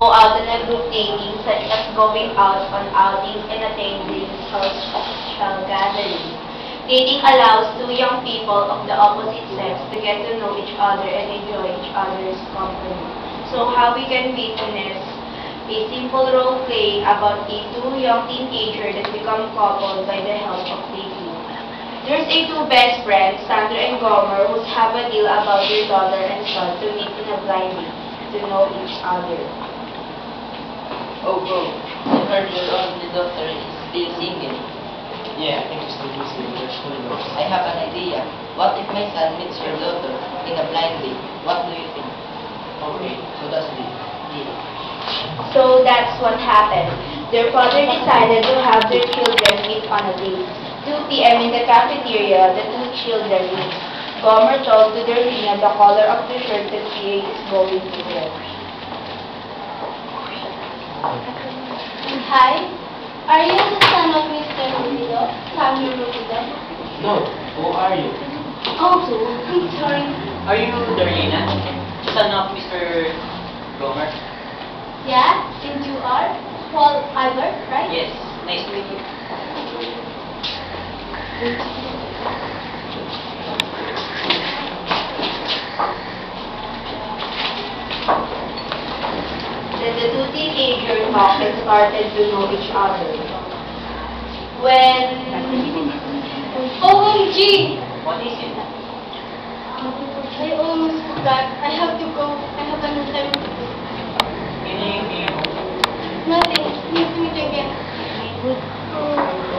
go out on a group dating such as going out on outings and attending social gatherings. Dating allows two young people of the opposite sex to get to know each other and enjoy each other's company. So how we can witness a simple role play about a two young teenagers that become coupled by the help of dating. There's a two best friends, Sandra and Gomer, who have a deal about their daughter and son to meet in a blind date to know each other. Oh, bro, I heard your only daughter is still single. Yeah, I think it's still easy. There's no laws. I have an idea. What if my son meets your daughter in a blind date? What do you think? Okay, so that's the deal. So that's what happened. Their father decided to have their children meet on a date. 2 p.m. in the cafeteria, the two children meet. Gomer told to Darlene the color of the shirt that PA is going to wear. Hi, are you the son of Mr. Rubido, Samuel Rubido? No, who are you? Oh, I'm sorry. Are you Darlena, son of Mr. Gomer? Yeah, and you are Paul Albert, right? Yes, nice to meet you. Then the two teenagers talked and started to know each other. When... OMG! What is it? I almost forgot. I have to go. I have an assignment to do. Nothing. Nice to meet you again.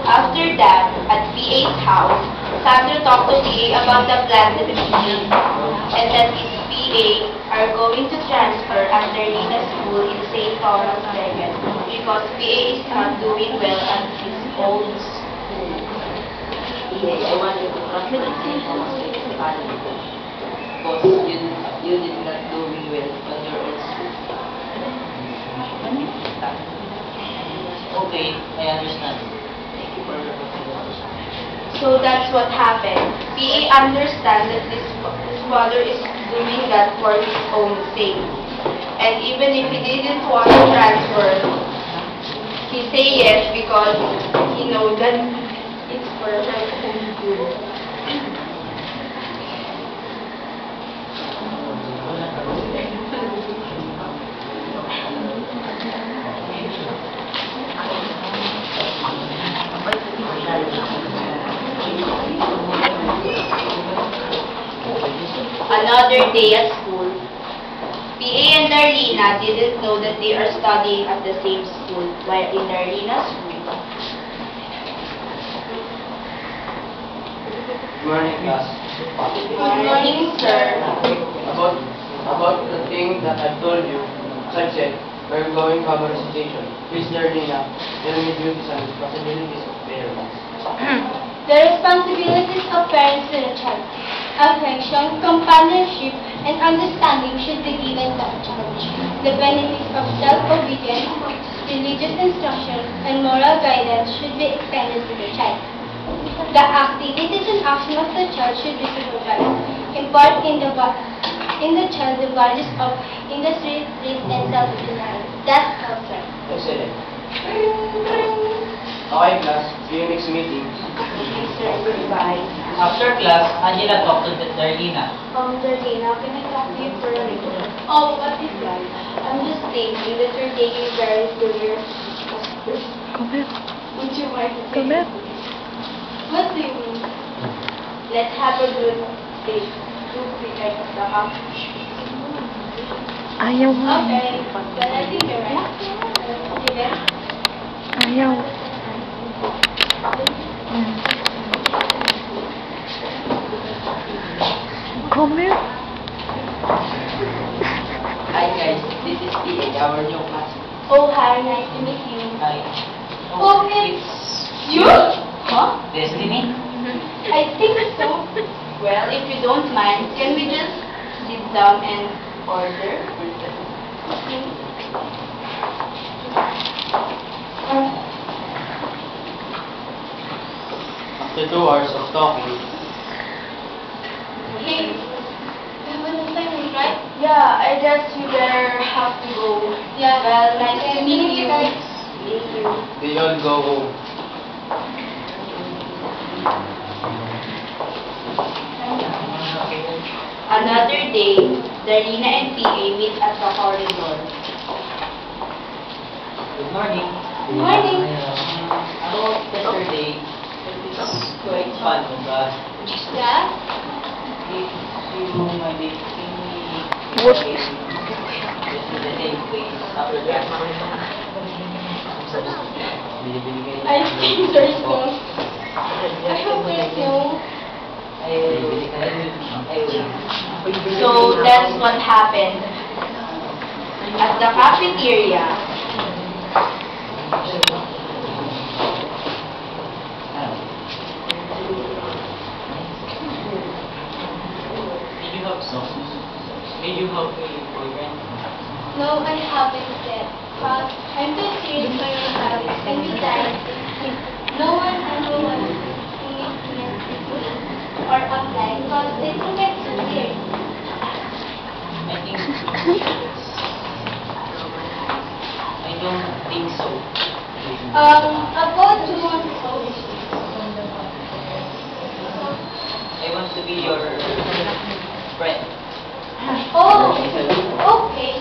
After that, at PA's house, Sandra talked to PA about the plan that he made, and that his PA are going to transfer at Darlena's school in St. Thomas Becket because PA is not doing well at his old school. I wanted to transfer to St. Thomas because you did not doing well on your own school. Okay, I understand. Thank you for your consideration. So that's what happened. PA understands that his father is doing that for his own sake. And even if he didn't want to transfer, he say yes because he knows that it's for her own good. Another day at school. PA and Darlena didn't know that they are studying at the same school, while in Darlena's school. Good morning, class. Good morning, sir. About the thing that I told you, as I said, we're going to have a recitation. Please, Darlena, tell me duties and responsibilities of parents. The responsibilities of parents to the child. Affection, companionship, and understanding should be given to the child. The benefits of self-obedience, religious instruction, and moral guidance should be extended to the child. The activities and action of the child should be supervised. Impart in the child the values of industry, risk, and self-reliance. That's helps them. Excellent. Okay, class. See you next meeting. Okay, sir. Goodbye. After class, Angela talked to Darlena. Darlena, can I talk to you for a minute? Oh, what is that? I'm just thinking that you're taking very serious. Would you mind to say? What do you mean? Let's have a good date. Group picnic at the house. Ayaw mo. Okay. Well, I think you're right. Okay. Ayaw. Comment? Hi guys, this is PA, our new class. Oh, hi. Nice to meet you. Hi. Oh, it's you? Huh? Destiny? I think so. Well, if you don't mind, can we just sit down and order? After 2 hours of talking, Hey, we have an assignment, right? Yeah, I guess we better have to go. Yeah. Well, nice to meet you. guys. Thank you. They all go home. Another day, Darlene and PA meet at the corridor. Good morning. Good morning. About yesterday, it was quite fun, but Yeah? if you might be What? to the same place after that. I think there's no. I hope there's no. I will. So that's what happened. At the cafeteria, Did you have some? Did you have a boyfriend? No, I haven't yet. But I'm too serious for your habits. And besides, no one I know wants to meet me or apply because they think I'm too weird. I think I don't think so. About 2 months old. I want to be your friend. Oh, okay.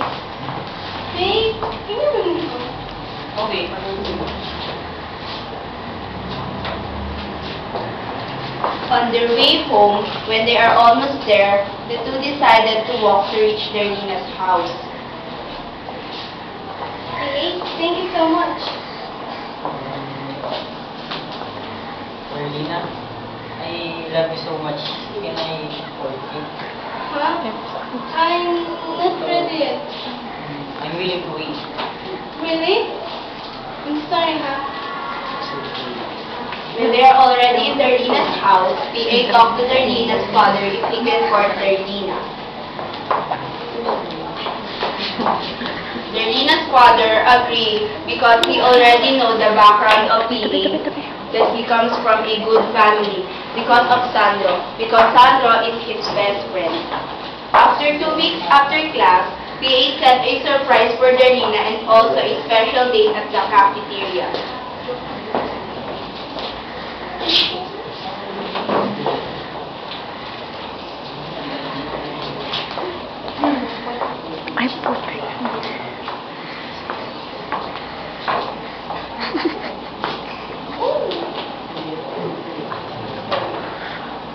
Babe, can you bring me home? Okay. on their way home, when they are almost there, the two decided to walk to reach Darlena's house. Hey, thank you so much. Darlena, I love you so much. Can I hold you? Huh? I'm not ready yet. I'm willing to wait. Really? I'm sorry, huh? When they are already in Darlena's house, PA talked to Darlena's father if he can court Darlena. Darlena's father agreed because he already know the background of PA, that he comes from a good family because of Sandro, because Sandro is his best friend. After 2 weeks after class, PA set a surprise for Darlena and also a special date at the cafeteria. I put it.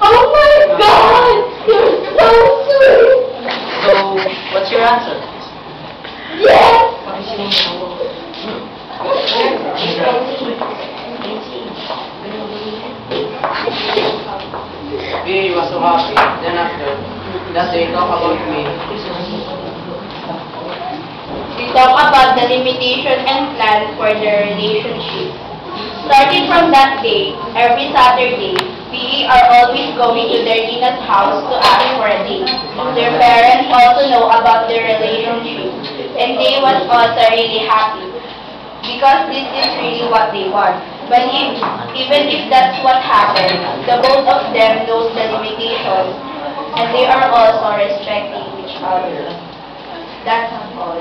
Oh my God! You're so sweet! So, what's your answer? Yes! He was so happy. Then after that they talk about me. We talk about the limitation and plan for their relationship. Starting from that day, every Saturday, PA are always going to Darlena's house to ask for a date. Their parents also know about their relationship, and they was also really happy because this is really what they want. But even if that's what happened, the both of them knows the limitations, and they are also respecting each other. That's all.